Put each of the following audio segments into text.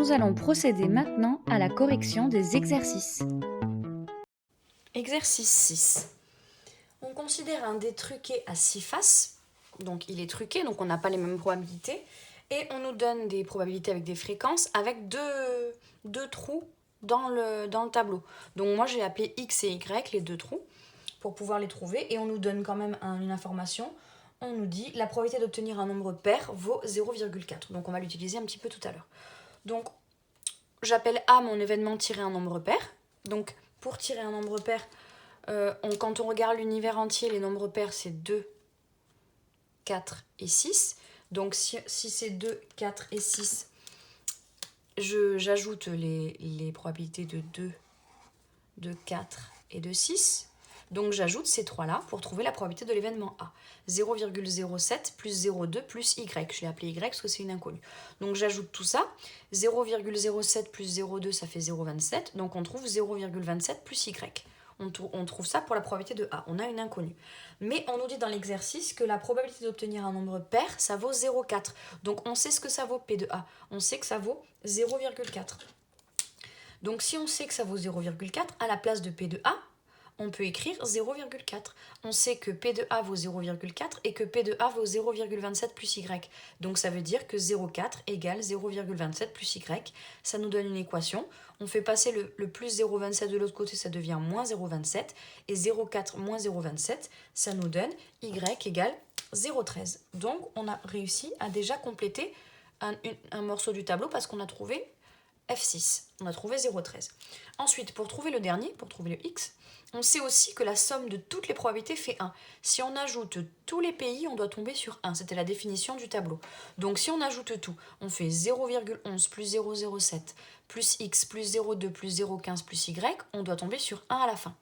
Nous allons procéder maintenant à la correction des exercices. Exercice 6. On considère un dé truqué à 6 faces. Donc il est truqué, donc on n'a pas les mêmes probabilités. Et on nous donne des probabilités avec des fréquences avec deux trous dans le tableau. Donc moi j'ai appelé X et Y, les deux trous, pour pouvoir les trouver. Et on nous donne quand même une information. On nous dit la probabilité d'obtenir un nombre pair vaut 0,4. Donc on va l'utiliser un petit peu tout à l'heure. Donc j'appelle A mon événement tirer un nombre pair. Donc pour tirer un nombre pair, quand on regarde l'univers entier, les nombres pairs c'est 2, 4 et 6. Donc si c'est 2, 4 et 6, j'ajoute les probabilités de 2, de 4 et de 6. Donc j'ajoute ces trois-là pour trouver la probabilité de l'événement A. 0,07 plus 0,2 plus Y. Je l'ai appelé Y parce que c'est une inconnue. Donc j'ajoute tout ça. 0,07 plus 0,2, ça fait 0,27. Donc on trouve 0,27 plus Y. On trouve ça pour la probabilité de A. On a une inconnue. Mais on nous dit dans l'exercice que la probabilité d'obtenir un nombre pair, ça vaut 0,4. Donc on sait ce que ça vaut P de A. On sait que ça vaut 0,4. Donc si on sait que ça vaut 0,4, à la place de P de A, on peut écrire 0,4. On sait que P de A vaut 0,4 et que P de A vaut 0,27 plus Y. Donc ça veut dire que 0,4 égale 0,27 plus Y. Ça nous donne une équation. On fait passer le plus 0,27 de l'autre côté, ça devient moins 0,27. Et 0,4 moins 0,27, ça nous donne Y égale 0,13. Donc on a réussi à déjà compléter un morceau du tableau parce qu'on a trouvé F6. On a trouvé 0,13. Ensuite, pour trouver le dernier, pour trouver le X, on sait aussi que la somme de toutes les probabilités fait 1. Si on ajoute tous les pays, on doit tomber sur 1. C'était la définition du tableau. Donc si on ajoute tout, on fait 0,11 plus 0,07 plus X plus 0,2 plus 0,15 plus Y, on doit tomber sur 1 à la fin.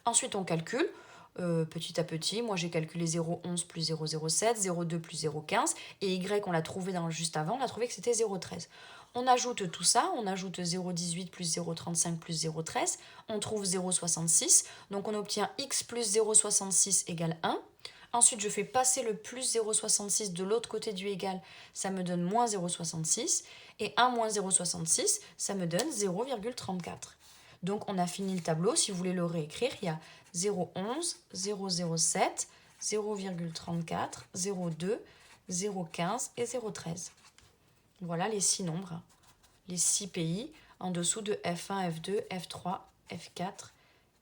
Ensuite, on calcule. Petit à petit, moi j'ai calculé 0,11 plus 0,07, 0,2 plus 0,15, et Y on l'a trouvé juste avant, on a trouvé que c'était 0,13. On ajoute tout ça, on ajoute 0,18 plus 0,35 plus 0,13, on trouve 0,66, donc on obtient X plus 0,66 égale 1. Ensuite, je fais passer le plus 0,66 de l'autre côté du égal, ça me donne moins 0,66, et 1 moins 0,66, ça me donne 0,34. Donc on a fini le tableau. Si vous voulez le réécrire, il y a 0,11, 0,07, 0,34, 0,2, 0,15 et 0,13. Voilà les 6 nombres, les 6 pays en dessous de F1, F2, F3, F4,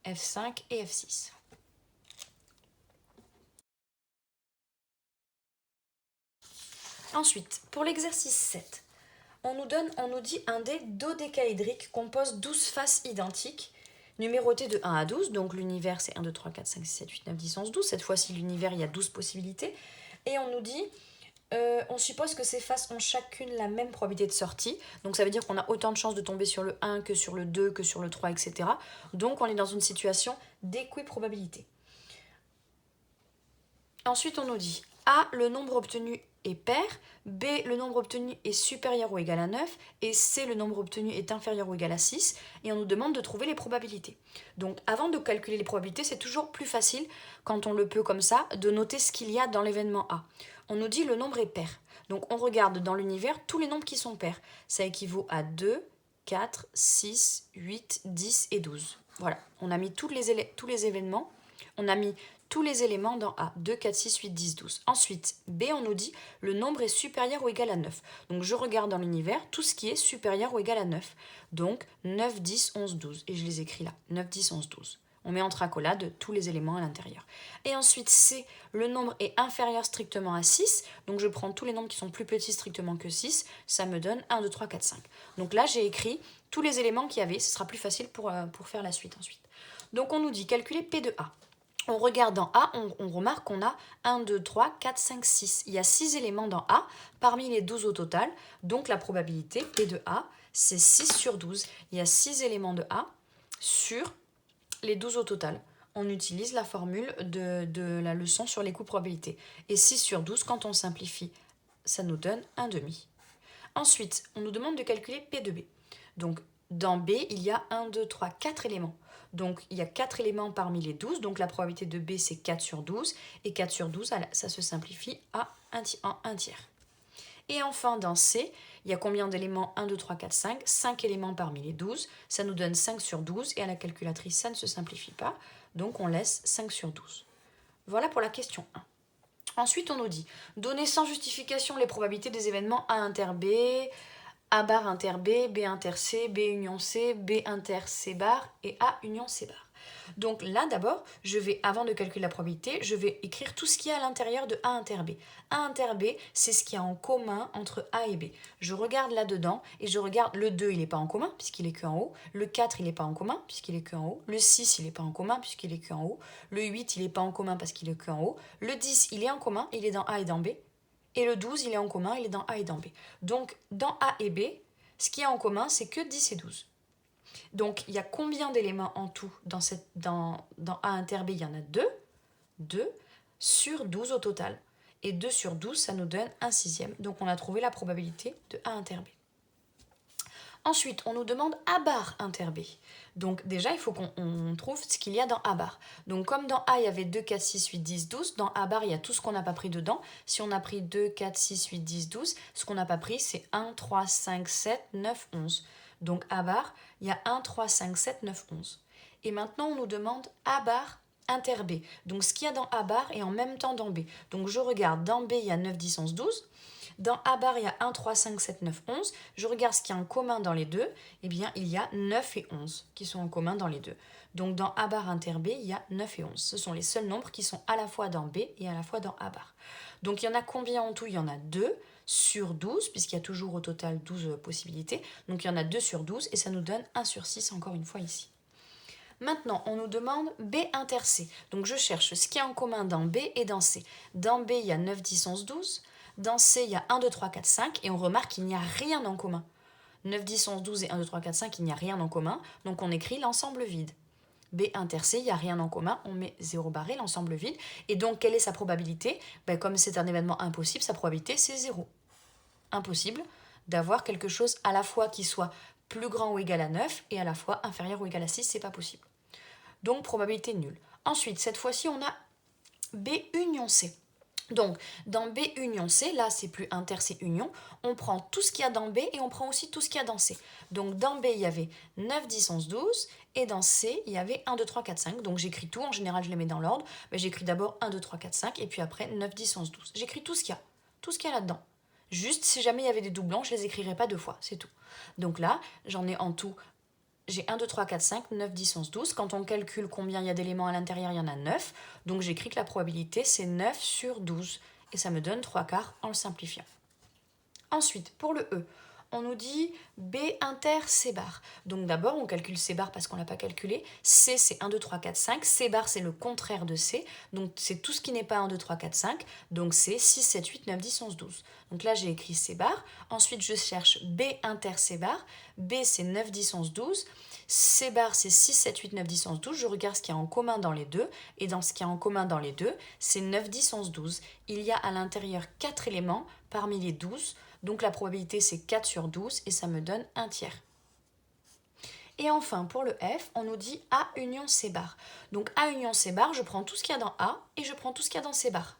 F5 et F6. Ensuite, pour l'exercice 7, on nous dit un dé dodécaédrique compose 12 faces identiques, numérotées de 1 à 12. Donc l'univers c'est 1, 2, 3, 4, 5, 6, 7, 8, 9, 10, 11, 12. Cette fois-ci l'univers il y a 12 possibilités. Et on nous dit, on suppose que ces faces ont chacune la même probabilité de sortie. Donc ça veut dire qu'on a autant de chances de tomber sur le 1 que sur le 2, que sur le 3, etc. Donc on est dans une situation d'équiprobabilité. Ensuite on nous dit A, le nombre obtenu est pair, B, le nombre obtenu est supérieur ou égal à 9, et C, le nombre obtenu est inférieur ou égal à 6, et on nous demande de trouver les probabilités. Donc avant de calculer les probabilités, c'est toujours plus facile, quand on le peut comme ça, de noter ce qu'il y a dans l'événement A. On nous dit le nombre est pair. Donc on regarde dans l'univers tous les nombres qui sont pairs. Ça équivaut à 2, 4, 6, 8, 10 et 12. Voilà, on a mis tous les événements, on a mis tous les éléments dans A, 2, 4, 6, 8, 10, 12. Ensuite, B, on nous dit le nombre est supérieur ou égal à 9. Donc je regarde dans l'univers tout ce qui est supérieur ou égal à 9. Donc 9, 10, 11, 12. Et je les écris là, 9, 10, 11, 12. On met entre accolades tous les éléments à l'intérieur. Et ensuite, C, le nombre est inférieur strictement à 6. Donc je prends tous les nombres qui sont plus petits strictement que 6. Ça me donne 1, 2, 3, 4, 5. Donc là, j'ai écrit tous les éléments qu'il y avait. Ce sera plus facile pour faire la suite ensuite. Donc on nous dit calculer P de A. On regarde dans A, on remarque qu'on a 1, 2, 3, 4, 5, 6. Il y a 6 éléments dans A, parmi les 12 au total. Donc la probabilité P de A, c'est 6 sur 12. Il y a 6 éléments de A sur les 12 au total. On utilise la formule de la leçon sur les coûts probabilités. Et 6 sur 12, quand on simplifie, ça nous donne 1 demi. Ensuite, on nous demande de calculer P de B. Donc dans B, il y a 1, 2, 3, 4 éléments. Donc, il y a 4 éléments parmi les 12. Donc, la probabilité de B, c'est 4 sur 12. Et 4 sur 12, ça se simplifie à 1 tiers. Et enfin, dans C, il y a combien d'éléments? 1, 2, 3, 4, 5. 5 éléments parmi les 12. Ça nous donne 5 sur 12. Et à la calculatrice, ça ne se simplifie pas. Donc, on laisse 5 sur 12. Voilà pour la question 1. Ensuite, on nous dit, donner sans justification les probabilités des événements A inter B, A bar inter B, B inter C, B union C, B inter C bar et A union C bar. Donc là, d'abord, avant de calculer la probabilité, je vais écrire tout ce qu'il y a à l'intérieur de A inter B. A inter B, c'est ce qu'il y a en commun entre A et B. Je regarde là-dedans et je regarde le 2, il n'est pas en commun puisqu'il est qu'en haut. Le 4, il n'est pas en commun puisqu'il est qu'en haut. Le 6, il n'est pas en commun puisqu'il est qu'en haut. Le 8, il n'est pas en commun parce qu'il est qu'en haut. Le 10, il est en commun, il est dans A et dans B. Et le 12, il est en commun, il est dans A et dans B. Donc, dans A et B, ce qu'il y a en commun, c'est que 10 et 12. Donc, il y a combien d'éléments en tout dans A inter B? Il y en a 2. 2 sur 12 au total. Et 2 sur 12, ça nous donne un sixième. Donc, on a trouvé la probabilité de A inter B. Ensuite, on nous demande A bar inter B. Donc déjà, il faut qu'on trouve ce qu'il y a dans A bar. Donc comme dans A, il y avait 2, 4, 6, 8, 10, 12, dans A bar, il y a tout ce qu'on n'a pas pris dedans. Si on a pris 2, 4, 6, 8, 10, 12, ce qu'on n'a pas pris, c'est 1, 3, 5, 7, 9, 11. Donc A bar, il y a 1, 3, 5, 7, 9, 11. Et maintenant, on nous demande A bar inter B. Donc ce qu'il y a dans A bar est en même temps dans B. Donc je regarde, dans B, il y a 9, 10, 11, 12. Dans A bar, il y a 1, 3, 5, 7, 9, 11. Je regarde ce qu'il y a en commun dans les deux. Eh bien, il y a 9 et 11 qui sont en commun dans les deux. Donc, dans A bar inter B, il y a 9 et 11. Ce sont les seuls nombres qui sont à la fois dans B et à la fois dans A bar. Donc, il y en a combien en tout? Il y en a 2 sur 12, puisqu'il y a toujours au total 12 possibilités. Donc, il y en a 2 sur 12 et ça nous donne 1 sur 6 encore une fois ici. Maintenant, on nous demande B inter C. Donc, je cherche ce qu'il y a en commun dans B et dans C. Dans B, il y a 9, 10, 11, 12. Dans C, il y a 1, 2, 3, 4, 5 et on remarque qu'il n'y a rien en commun. 9, 10, 11, 12 et 1, 2, 3, 4, 5, il n'y a rien en commun, donc on écrit l'ensemble vide. B inter C, il n'y a rien en commun, on met 0 barré, l'ensemble vide. Et donc, quelle est sa probabilité? Comme c'est un événement impossible, sa probabilité, c'est 0. Impossible d'avoir quelque chose à la fois qui soit plus grand ou égal à 9 et à la fois inférieur ou égal à 6, c'est pas possible. Donc, probabilité nulle. Ensuite, cette fois-ci, on a B union C. Donc, dans B union C, là, c'est plus inter, c'est union. On prend tout ce qu'il y a dans B et on prend aussi tout ce qu'il y a dans C. Donc, dans B, il y avait 9, 10, 11, 12. Et dans C, il y avait 1, 2, 3, 4, 5. Donc, j'écris tout. En général, je les mets dans l'ordre. Mais j'écris d'abord 1, 2, 3, 4, 5. Et puis après, 9, 10, 11, 12. J'écris tout ce qu'il y a. Tout ce qu'il y a là-dedans. Juste, si jamais il y avait des doublons, je ne les écrirai pas deux fois. C'est tout. Donc là, j'en ai en tout... J'ai 1, 2, 3, 4, 5, 9, 10, 11, 12. Quand on calcule combien il y a d'éléments à l'intérieur, il y en a 9. Donc j'écris que la probabilité, c'est 9 sur 12. Et ça me donne 3/4 en le simplifiant. Ensuite, pour le E, on nous dit B inter C bar. Donc d'abord, on calcule C bar parce qu'on ne l'a pas calculé. C, c'est 1, 2, 3, 4, 5. C bar, c'est le contraire de C. Donc c'est tout ce qui n'est pas 1, 2, 3, 4, 5. Donc c'est 6, 7, 8, 9, 10, 11, 12. Donc là, j'ai écrit C bar. Ensuite, je cherche B inter C bar. B, c'est 9, 10, 11, 12. C bar, c'est 6, 7, 8, 9, 10, 11, 12. Je regarde ce qu'il y a en commun dans les deux. Et dans ce qu'il y a en commun dans les deux, c'est 9, 10, 11, 12. Il y a à l'intérieur 4 éléments parmi les 12. Donc la probabilité, c'est 4 sur 12 et ça me donne un tiers. Et enfin, pour le F, on nous dit A union C bar. Donc A union C bar, je prends tout ce qu'il y a dans A et je prends tout ce qu'il y a dans C bar.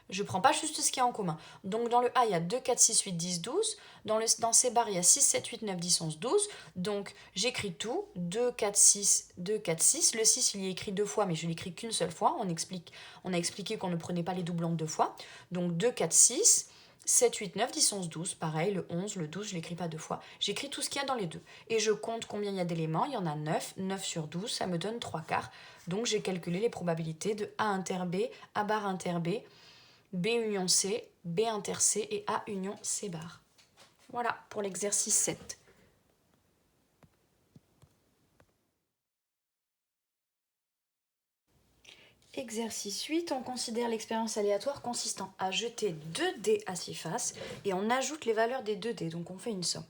Je ne prends pas juste ce qu'il y a en commun. Donc dans le A, il y a 2, 4, 6, 8, 10, 12. Dans C bar, il y a 6, 7, 8, 9, 10, 11, 12. Donc j'écris tout. 2, 4, 6, 2, 4, 6. Le 6, il y est écrit deux fois, mais je ne l'écris qu'une seule fois. On a expliqué qu'on ne prenait pas les doublons deux fois. Donc 2, 4, 6. 7, 8, 9, 10, 11, 12, pareil, le 11, le 12, je ne l'écris pas deux fois. J'écris tout ce qu'il y a dans les deux. Et je compte combien il y a d'éléments, il y en a 9, 9 sur 12, ça me donne 3/4. Donc j'ai calculé les probabilités de A inter B, A bar inter B, B union C, B inter C et A union C bar. Voilà pour l'exercice 7. Exercice 8, on considère l'expérience aléatoire consistant à jeter 2 dés à 6 faces et on ajoute les valeurs des 2 dés, donc on fait une somme.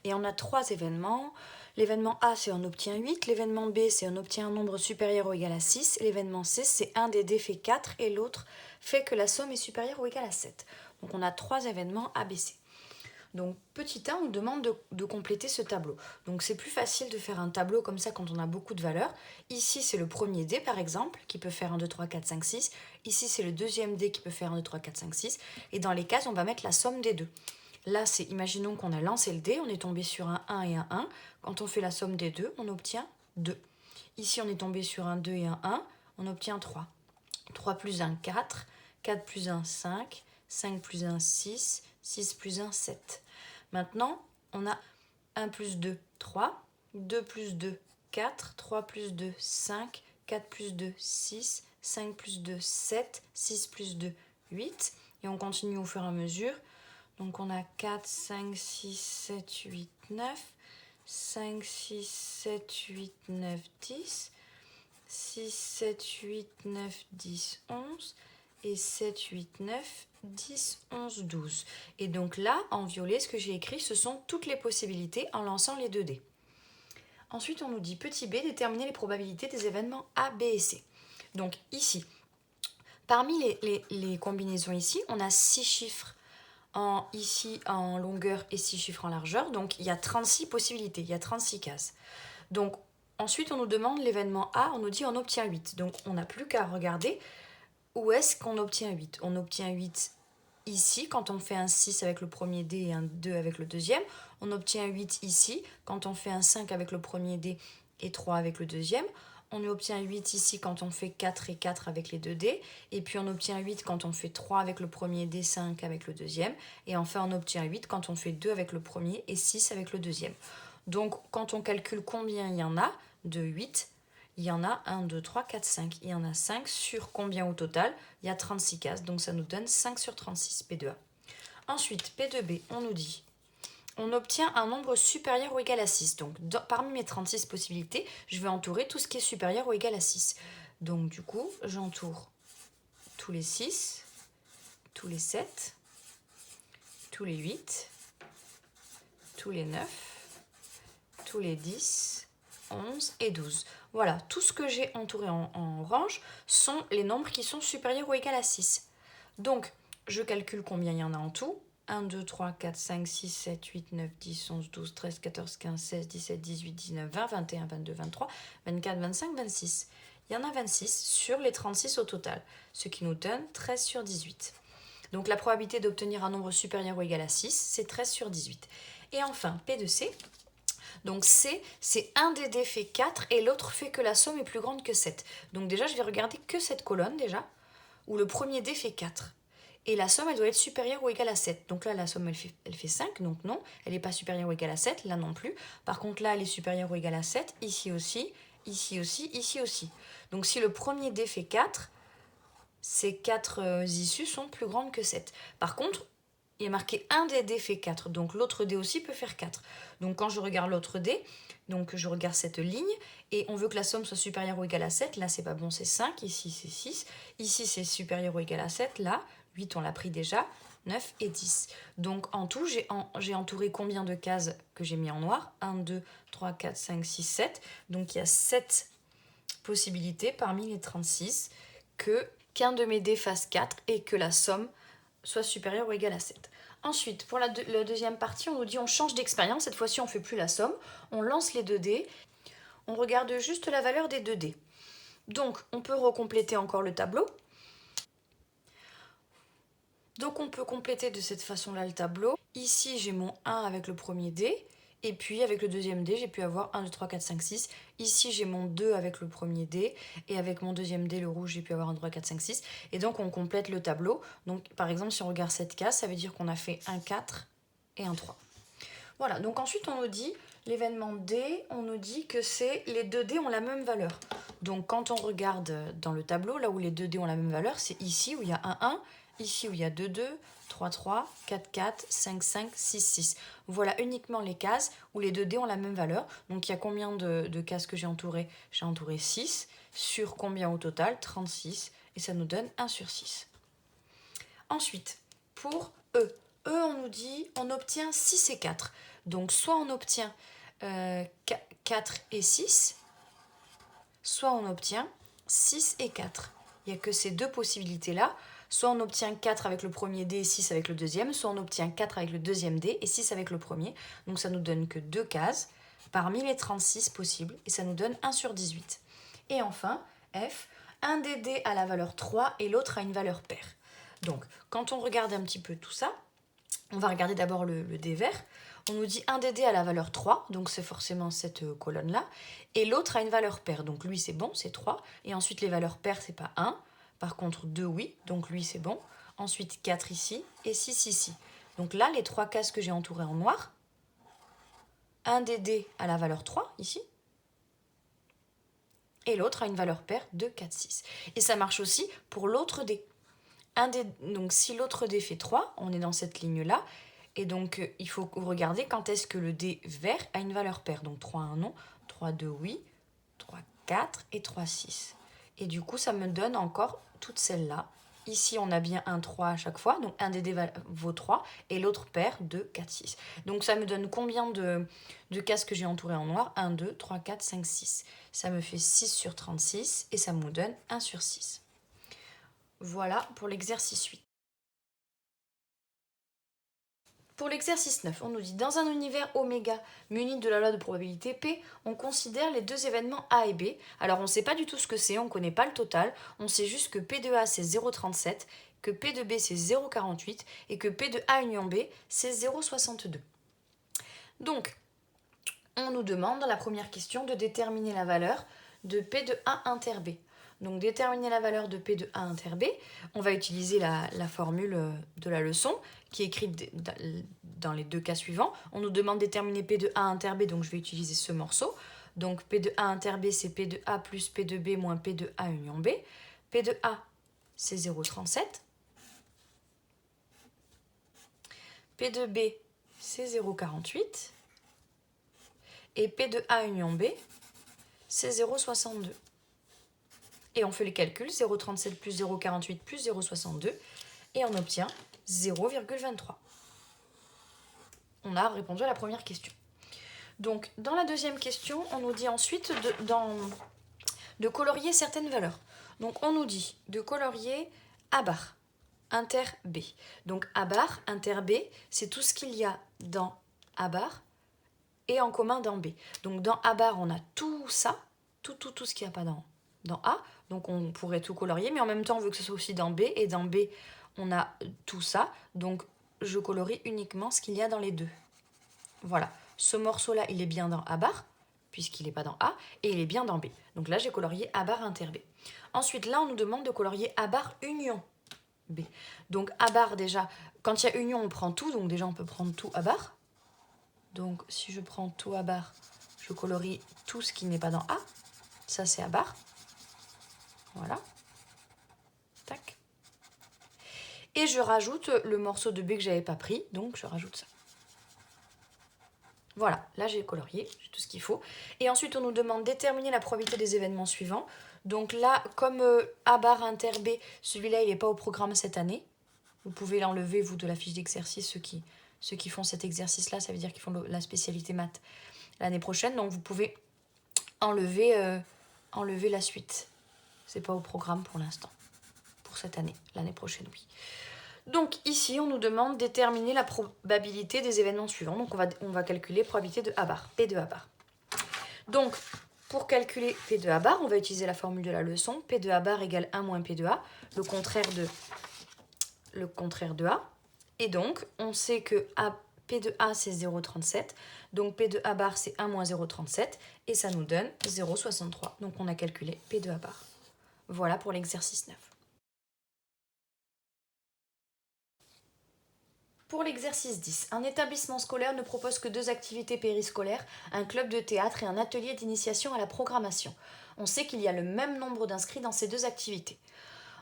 Et on a 3 événements. L'événement A, c'est on obtient 8, l'événement B, c'est on obtient un nombre supérieur ou égal à 6, et l'événement C, c'est un des dés fait 4 et l'autre fait que la somme est supérieure ou égale à 7. Donc on a 3 événements ABC. Donc petit 1, on nous demande de compléter ce tableau. Donc c'est plus facile de faire un tableau comme ça quand on a beaucoup de valeurs. Ici c'est le premier dé par exemple, qui peut faire 1, 2, 3, 4, 5, 6. Ici c'est le deuxième dé qui peut faire 1, 2, 3, 4, 5, 6. Et dans les cases, on va mettre la somme des deux. Là, c'est, imaginons qu'on a lancé le dé, on est tombé sur un 1 et un 1. Quand on fait la somme des deux, on obtient 2. Ici, on est tombé sur un 2 et un 1, on obtient 3. 3 plus 1, 4. 4 plus 1, 5. 5 plus 1, 6. 6 plus 1, 7. Maintenant, on a 1 plus 2, 3. 2 plus 2, 4. 3 plus 2, 5. 4 plus 2, 6. 5 plus 2, 7. 6 plus 2, 8. Et on continue au fur et à mesure. Donc on a 4, 5, 6, 7, 8, 9. 5, 6, 7, 8, 9, 10. 6, 7, 8, 9, 10, 11. Et 7, 8, 9, 10, 11, 12. Et donc là, en violet, ce que j'ai écrit, ce sont toutes les possibilités en lançant les 2 dés. Ensuite, on nous dit petit b, déterminer les probabilités des événements A, B et C. Donc ici, parmi les combinaisons ici, on a 6 chiffres ici en longueur et 6 chiffres en largeur. Donc il y a 36 possibilités, il y a 36 cases. Donc ensuite, on nous demande l'événement A, on nous dit on obtient 8. Donc on n'a plus qu'à regarder où est-ce qu'on obtient 8. On obtient 8 ici, quand on fait un 6 avec le premier dé et un 2 avec le deuxième. On obtient 8 ici, quand on fait un 5 avec le premier dé et 3 avec le deuxième. On obtient 8 ici quand on fait 4 et 4 avec les 2 dés. Et puis on obtient 8 quand on fait 3 avec le premier dé, 5 avec le deuxième. Et enfin on obtient 8 quand on fait 2 avec le premier et 6 avec le deuxième. Donc quand on calcule combien il y en a de 8, il y en a 1, 2, 3, 4, 5. Il y en a 5 sur combien au total? Il y a 36 cases, donc ça nous donne 5 sur 36, P2A. Ensuite, P2B, on nous dit, on obtient un nombre supérieur ou égal à 6. Donc parmi mes 36 possibilités, je vais entourer tout ce qui est supérieur ou égal à 6. Donc du coup, j'entoure tous les 6, tous les 7, tous les 8, tous les 9, tous les 10, 11 et 12. Voilà, tout ce que j'ai entouré en orange sont les nombres qui sont supérieurs ou égaux à 6. Donc, je calcule combien il y en a en tout. 1, 2, 3, 4, 5, 6, 7, 8, 9, 10, 11, 12, 13, 14, 15, 16, 17, 18, 19, 20, 21, 22, 23, 24, 25, 26. Il y en a 26 sur les 36 au total, ce qui nous donne 13 sur 18. Donc la probabilité d'obtenir un nombre supérieur ou égal à 6, c'est 13 sur 18. Et enfin, P de C. Donc C, c'est un des dés fait 4 et l'autre fait que la somme est plus grande que 7. Donc déjà, je vais regarder que cette colonne déjà, où le premier dé fait 4. Et la somme, elle doit être supérieure ou égale à 7. Donc là, la somme, elle fait 5, donc non. Elle n'est pas supérieure ou égale à 7, là non plus. Par contre, là, elle est supérieure ou égale à 7, ici aussi, ici aussi, ici aussi. Donc si le premier dé fait 4, ces 4 issues sont plus grandes que 7. Par contre, il est marqué un des dés fait 4, donc l'autre dé aussi peut faire 4. Donc quand je regarde l'autre dé, donc je regarde cette ligne, et on veut que la somme soit supérieure ou égale à 7, là c'est pas bon, c'est 5, ici c'est 6, ici c'est supérieur ou égal à 7, là 8 on l'a pris déjà, 9 et 10. Donc en tout, j'ai entouré combien de cases que j'ai mis en noir? 1, 2, 3, 4, 5, 6, 7. Donc il y a 7 possibilités parmi les 36 qu'un de mes dés fasse 4 et que la somme soit supérieure ou égale à 7. Ensuite, pour la deuxième partie, on nous dit on change d'expérience. Cette fois-ci, on ne fait plus la somme. On lance les 2 dés. On regarde juste la valeur des 2 dés. Donc, on peut recompléter encore le tableau. Donc, on peut compléter de cette façon-là le tableau. Ici, j'ai mon 1 avec le premier dé. Et puis, avec le deuxième dé, j'ai pu avoir 1, 2, 3, 4, 5, 6. Ici, j'ai mon 2 avec le premier dé. Et avec mon deuxième dé, le rouge, j'ai pu avoir 1, 2, 3, 4, 5, 6. Et donc, on complète le tableau. Donc, par exemple, si on regarde cette case, ça veut dire qu'on a fait un 4 et un 3. Voilà, donc ensuite, on nous dit, l'événement D, on nous dit que les 2 dés ont la même valeur. Donc, quand on regarde dans le tableau, là où les 2 dés ont la même valeur, c'est ici où il y a un 1, ici où il y a 2, 2, 3, 3, 4, 4, 5, 5, 6, 6. Voilà uniquement les cases où les 2 dés ont la même valeur. Donc, il y a combien de cases que j'ai entourées? J'ai entouré 6. Sur combien au total? 36. Et ça nous donne 1 sur 6. Ensuite, pour E. E, on nous dit, on obtient 6 et 4. Donc, soit on obtient 4 et 6, soit on obtient 6 et 4. Il n'y a que ces deux possibilités-là. Soit on obtient 4 avec le premier dé et 6 avec le deuxième, soit on obtient 4 avec le deuxième dé et 6 avec le premier. Donc ça nous donne que 2 cases parmi les 36 possibles et ça nous donne 1 sur 18. Et enfin, F, un des dés a la valeur 3 et l'autre a une valeur paire. Donc, quand on regarde un petit peu tout ça, On va regarder d'abord le dé vert. On nous dit un des dés a la valeur 3, donc c'est forcément cette colonne-là. Et l'autre a une valeur paire, donc lui c'est bon, c'est 3. Et ensuite les valeurs paires, c'est pas 1. Par contre 2, oui, donc lui c'est bon. Ensuite 4 ici et 6 ici. Donc là, les 3 cases que j'ai entourées en noir, un des dés a la valeur 3, ici. Et l'autre a une valeur paire de 4, 6. Et ça marche aussi pour l'autre dé. Donc si l'autre dé fait 3, on est dans cette ligne-là. Et donc, il faut regarder quand est-ce que le dé vert a une valeur paire. Donc 3, 1, non. 3, 2, oui. 3, 4 et 3, 6. Et du coup, ça me donne encore toutes celles-là. Ici, on a bien un 3 à chaque fois. Donc, un des dés vaut 3 et l'autre paire de 4, 6. Donc, ça me donne combien de cases que j'ai entourées en noir? 1, 2, 3, 4, 5, 6. Ça me fait 6 sur 36 et ça me donne 1 sur 6. Voilà pour l'exercice 8. Pour l'exercice 9, on nous dit dans un univers oméga muni de la loi de probabilité P, on considère les deux événements A et B. Alors on ne sait pas du tout ce que c'est, on ne connaît pas le total, on sait juste que P de A c'est 0,37, que P de B c'est 0,48 et que P de A union B c'est 0,62. Donc, on nous demande dans la première question de déterminer la valeur de P de A inter B. Donc déterminer la valeur de P de A inter B, on va utiliser la formule de la leçon qui est écrite dans les deux cas suivants. On nous demande de déterminer P de A inter B, donc je vais utiliser ce morceau. Donc P de A inter B, c'est P de A plus P de B moins P de A union B. P de A, c'est 0,37. P de B, c'est 0,48. Et P de A union B, c'est 0,62. Et on fait les calculs, 0,37 plus 0,48 plus 0,62, et on obtient 0,23. On a répondu à la première question. Donc, dans la deuxième question, on nous dit ensuite de colorier certaines valeurs. Donc, on nous dit de colorier A bar, inter B. Donc, A bar, inter B, c'est tout ce qu'il y a dans A bar et en commun dans B. Donc, dans A bar, on a tout ça, tout ce qu'il n'y a pas dans A. Donc on pourrait tout colorier, mais en même temps on veut que ce soit aussi dans B, et dans B on a tout ça, donc je colorie uniquement ce qu'il y a dans les deux. Voilà, ce morceau-là il est bien dans A bar, puisqu'il n'est pas dans A, et il est bien dans B. Donc là j'ai colorié A bar inter B. Ensuite là on nous demande de colorier A bar union B. Donc A bar déjà, quand il y a union on prend tout, donc déjà on peut prendre tout A bar. Donc si je prends tout A bar, je colorie tout ce qui n'est pas dans A, ça c'est A bar. Voilà. Tac. Et je rajoute le morceau de B que j'avais pas pris, donc je rajoute ça. Voilà, là j'ai colorié, j'ai tout ce qu'il faut. Et ensuite on nous demande de déterminer la probabilité des événements suivants. Donc là, comme A bar inter B, celui-là il n'est pas au programme cette année. Vous pouvez l'enlever, vous, de la fiche d'exercice. Ceux qui font cet exercice-là, ça veut dire qu'ils font la spécialité maths l'année prochaine. Donc vous pouvez enlever la suite. C'est pas au programme pour l'instant, pour cette année. L'année prochaine, oui. Donc ici, on nous demande de déterminer la probabilité des événements suivants. Donc on va calculer probabilité de A bar, P de A bar. Donc, pour calculer P de A bar, on va utiliser la formule de la leçon. P de A bar égale 1 moins P de A, le contraire de A. Et donc, on sait que P de A, c'est 0,37. Donc P de A bar, c'est 1 moins 0,37. Et ça nous donne 0,63. Donc on a calculé P de A bar. Voilà pour l'exercice 9. Pour l'exercice 10, un établissement scolaire ne propose que 2 activités périscolaires, un club de théâtre et un atelier d'initiation à la programmation. On sait qu'il y a le même nombre d'inscrits dans ces 2 activités.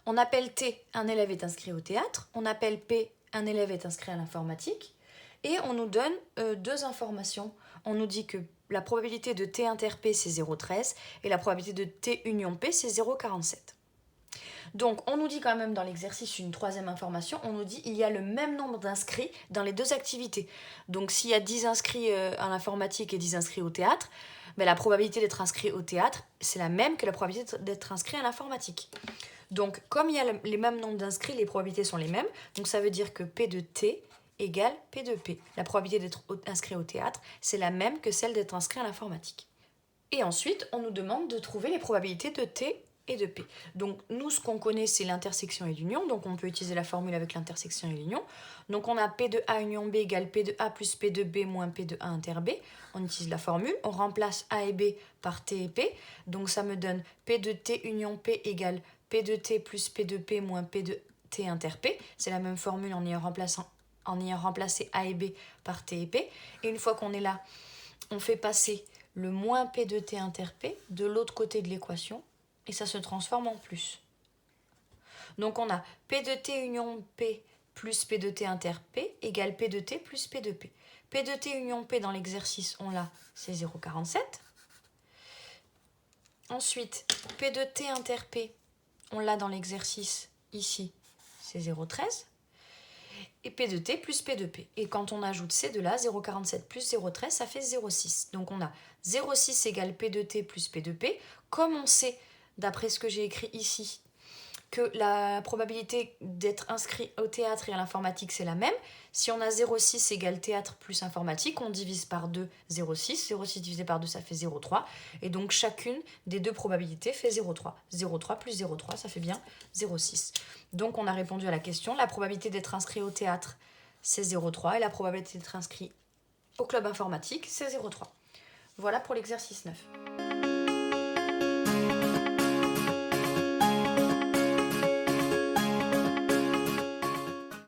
On appelle T, un élève est inscrit au théâtre, on appelle P, un élève est inscrit à l'informatique, et on nous donne 2 informations. On nous dit que la probabilité de T inter P, c'est 0,13, et la probabilité de T union P, c'est 0,47. Donc, on nous dit quand même dans l'exercice une 3e information, on nous dit qu'il y a le même nombre d'inscrits dans les 2 activités. Donc, s'il y a 10 inscrits à l'informatique et 10 inscrits au théâtre, ben, la probabilité d'être inscrit au théâtre, c'est la même que la probabilité d'être inscrit à l'informatique. Donc, comme il y a les mêmes nombres d'inscrits, les probabilités sont les mêmes. Donc, ça veut dire que P de T égale P de P. La probabilité d'être inscrit au théâtre, c'est la même que celle d'être inscrit à l'informatique. Et ensuite, on nous demande de trouver les probabilités de T et de P. Donc nous, ce qu'on connaît, c'est l'intersection et l'union. Donc on peut utiliser la formule avec l'intersection et l'union. Donc on a P de A union B égale P de A plus P de B moins P de A inter B. On utilise la formule. On remplace A et B par T et P. Donc ça me donne P de T union P égale P de T plus P de P moins P de T inter P. C'est la même formule en ayant remplacé A et B par T et P. Et une fois qu'on est là, on fait passer le moins P de T inter P de l'autre côté de l'équation et ça se transforme en plus. Donc on a P de T union P plus P de T inter P égale P de T plus P de P. P de T union P dans l'exercice, on l'a, c'est 0,47. Ensuite, P de T inter P, on l'a dans l'exercice, ici, c'est 0,13. Et P de T plus P de P. Et quand on ajoute ces deux-là, 0,47 plus 0,13, ça fait 0,6. Donc on a 0,6 égale P de T plus P de P. Comme on sait, d'après ce que j'ai écrit ici, que la probabilité d'être inscrit au théâtre et à l'informatique, c'est la même. Si on a 0,6 égale théâtre plus informatique, on divise par 2, 0,6. 0,6 divisé par 2, ça fait 0,3. Et donc, chacune des deux probabilités fait 0,3. 0,3 plus 0,3, ça fait bien 0,6. Donc, on a répondu à la question. La probabilité d'être inscrit au théâtre, c'est 0,3. Et la probabilité d'être inscrit au club informatique, c'est 0,3. Voilà pour l'exercice 9.